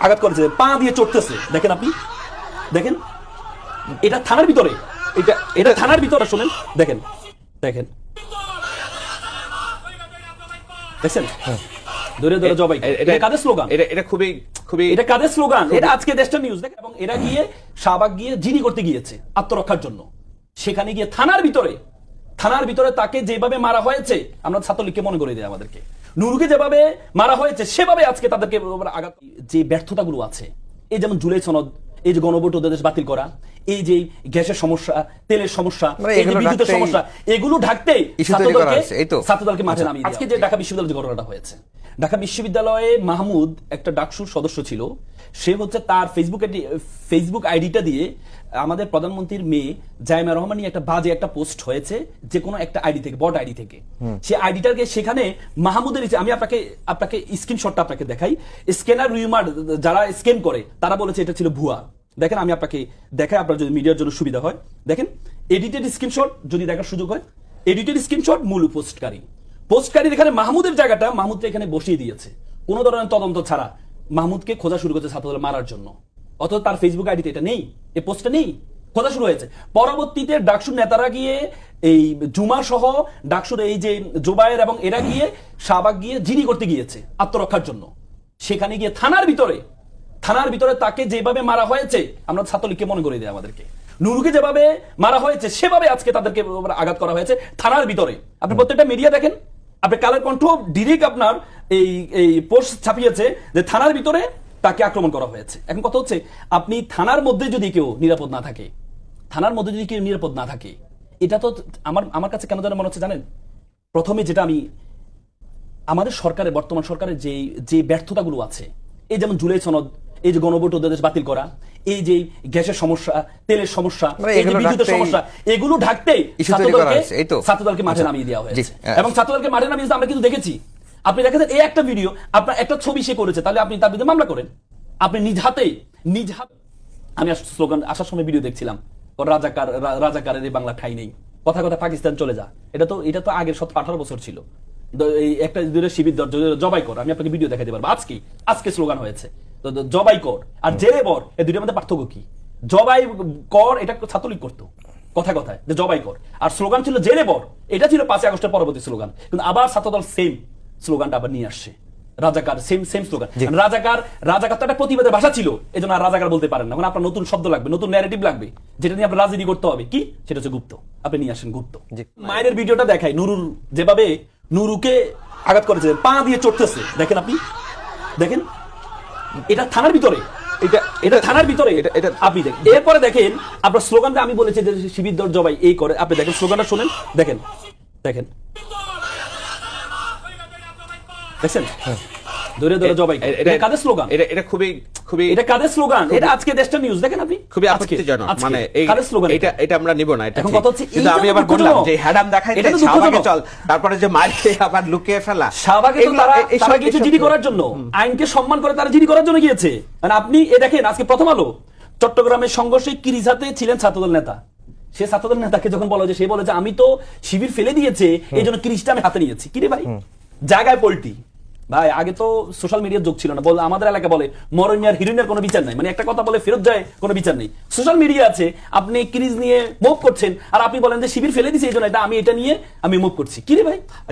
আঘাত করেছে, পা দিয়ে চড়তেছে, দেখেন আপনি, দেখেন এটা থানার ভিতরে, এটা থানার ভিতরে, শুনেন, দেখেন দেখেন দেখছেন, ধরে ধরে জবাই। এটা কাদের স্লোগান? এটা খুবই খুবই এটা কাদের স্লোগান? এটা আজকে দেশটা নিউজ দেখেন। এবং এরা গিয়ে শাহবাগ গিয়ে জিডি করতে গিয়েছে আত্মরক্ষার জন্য। সেখানে গিয়ে থানার ভিতরে তাকে যেভাবে মারা হয়েছে, আমরা ছাত্রলীগকে মনে করে দিই আমাদেরকে, নুরুকে যেভাবে মারা হয়েছে সেভাবে আজকে তাদেরকে আঘাত। যে ব্যর্থতাগুলো আছে, এই যেমন জুলাই সনদ, এই যে গণভোট অধ্যাদেশ বাতিল করা, এই যে গ্যাসের সমস্যা, তেলের সমস্যা, এই যে বিদ্যুতের সমস্যা, এগুলো ঢাকতে ছাত্রদলকে মাঠে নামিয়ে। আজকে যে ঢাকা বিশ্ববিদ্যালয়ের যে ঘটনাটা হয়েছে, ঢাকা বিশ্ববিদ্যালয়ে মাহমুদ একটা ডাকসুর সদস্য ছিল, সে হচ্ছে তার ফেসবুক আইডিটা দিয়ে আমাদের প্রধানমন্ত্রীর মেয়ে জাইমা রহমান নিয়ে একটা বাজে একটা পোস্ট হয়েছে, যে কোনো একটা আইডি থেকে, বট আইডি থেকে। সে আইডিটাকে সেখানে মাহমুদের, আমি আপনাকে স্ক্রিনশটটা আপনাকে দেখাই, স্ক্যানার রিউমার যারা স্ক্যান করে তারা বলেছে এটা ছিল ভুয়া। দেখেন আমি আপনাকে দেখাই, আপনার যদি মিডিয়ার জন্য সুবিধা হয়, দেখেন এডিটেড স্ক্রিনশট যদি দেখার সুযোগ হয়, এডিটেড স্ক্রিনশট মূল পোস্টকারী এখানে মাহমুদের জায়গাটা মাহমুদকে এখানে বসিয়ে দিয়েছে, কোন ধরনের তদন্ত ছাড়া মাহমুদকে খোঁজা শুরু করেছে ছাত্রদল মারার জন্য। অথচ তার ফেসবুক আইডিতে এটা নেই, এই পোস্টটা নেই, খোঁজা শুরু হয়েছে। পরবর্তীতে ডাকসুর নেতারা গিয়ে, এই জুমা সহ ডাকসুর এই যে জোবায়ের এবং এরা গিয়ে শাহবাগ গিয়ে জিডি করতে গিয়েছে আত্মরক্ষার জন্য। সেখানে গিয়ে থানার ভিতরে তাকে যেভাবে মারা হয়েছে, আমরা ছাত্রলীগকে মনে করে দিই আমাদেরকে, নুরুকে যেভাবে মারা হয়েছে সেভাবে আজকে তাদেরকে আঘাত করা হয়েছে থানার ভিতরে। আপনি প্রত্যেকটা মিডিয়া দেখেন, আপনি কালের কণ্ঠ ডিরেক্ট আপনার এই পোস্ট ছাপিয়েছে যে থানার ভিতরে তাকে আক্রমণ করা হয়েছে। এখন কথা হচ্ছে, আপনি থানার মধ্যে যদি কেউ নিরাপদ না থাকে, এটা তো আমার কাছে কেন যেন মনে হচ্ছে জানেন, প্রথমে যেটা আমি আমাদের সরকারের, বর্তমান সরকারের যে ব্যর্থতাগুলো আছে, এই যেমন জুলাই সনদ, এই যে গণভোট অধ্যাদেশ বাতিল করা, এই যে গ্যাসের সমস্যা, তেলের সমস্যা, এই যে বিদ্যুতের সমস্যা, এগুলো ঢাকতে ছাত্রদলকে মাঠে নামিয়ে দেওয়া হয়েছে। এবং ছাত্রদলকে মাঠে নামিয়ে আমরা কিন্তু দেখেছি, আপনি দেখেছেন এই একটা ভিডিও, আপনার একটা ছবি সে করেছে, তাহলে আপনি তার বিরুদ্ধে মামলা করেন। আপনি নিজ হাতে আমি স্লোগান আসার সময় ভিডিও দেখছিলাম, রাজাকারের এই বাংলা ঠাই নেই, কথা পাকিস্তান চলে যা। এটা তো আগের 17-18 বছর ছিল। এই একটা শিবির জবাই কর, আমি আপনাকে ভিডিও দেখাতে পারবো। আজকে স্লোগান হয়েছে জবাই কর আর জেলে বর, এই দুইটার মধ্যে পার্থক্য কি? জবাই কর এটা ছাত্রলীগ করতো কথায় যে জবাই কর, আর স্লোগান ছিল জেলে বর, এটা ছিল 5 আগস্টের পরবর্তী স্লোগান। কিন্তু আবার ছাত্রদল সেম স্লোগানটা আবার নিয়ে আসছে, রাজাকার, সেম স্লোগান। রাজাকার তো একটা প্রতিবাদের ভাষা ছিল, এই জন্য আর রাজাকার বলতে পারেন না। এখন আপনার নতুন শব্দ লাগবে, নতুন ন্যারেটিভ লাগবে, যেটা নিয়ে আপনার রাজনীতি করতে হবে। কি? সেটা হচ্ছে গুপ্ত। আপনি নিয়ে আসেন গুপ্ত। মায়ের ভিডিওটা দেখাই, নুরুর যেভাবে নুরুকে আঘাত করেছে, পা দিয়ে চড়তেছে, দেখেন আপনি, দেখেন এটা থানার ভিতরে, এটা থানার ভিতরে, এটা আপনি দেখেন। এরপরে দেখেন আপনার স্লোগানটা, আমি বলেছি যে শিবির দল জবাই এই করে, আপনি দেখেন স্লোগানটা শুনেন, দেখেন দেখেন দেখছেন, ধরে ধরে জবাই। এটা কাদের স্লোগান? এটা খুবই খুবই এটা কাদের স্লোগান? এটা আজকে দেশটা নিউজ দেখেন আপনি, খুবই আপত্তিজনক। মানে কাদের স্লোগান? এটা আমরা নিব না। এটা এখন কথা হচ্ছে, কিন্তু আমি আবার বললাম যে হ্যাডাম দেখাইতে শাহবাগে চল, তারপরে যে মারকে আবার লুকিয়ে ফেলা। শাহবাগে তো তারা কিছু জিডি করার জন্য, আইনকে সম্মান করে তারা জিডি করার জন্য গিয়েছে। মানে আপনি দেখেন, আজকে প্রথম আলো চট্টগ্রামের সংঘর্ষে কিরিজাতে ছিলেন ছাত্রদল নেতা, সে ছাত্রদল নেতাকে যখন বলা যায়, সে বলে যে আমি তো শিবির ফেলে দিয়েছে, এই জন্য কিরিজটা আমি হাতে নিয়েছি। কিরে ভাই, জায়গায় পল্টি ভাই। আগে তো সোশ্যাল মিডিয়ার যোগ ছিল না, বল আমাদের এলাকা বলে মরণিয়ার হিরোইনের কোনো বিচার নাই, মানে একটা কথা বলে ফেরত যায়, কোনো বিচার নেই। সোশ্যাল মিডিয়া আছে, আপনি ক্রিজ নিয়ে মুভ করছেন, আর আপনি বলেন যে শিবির ফেলে দিয়েছে, এই জন্য এটা নিয়ে আমি মুভ করছি। কিরে ভাই,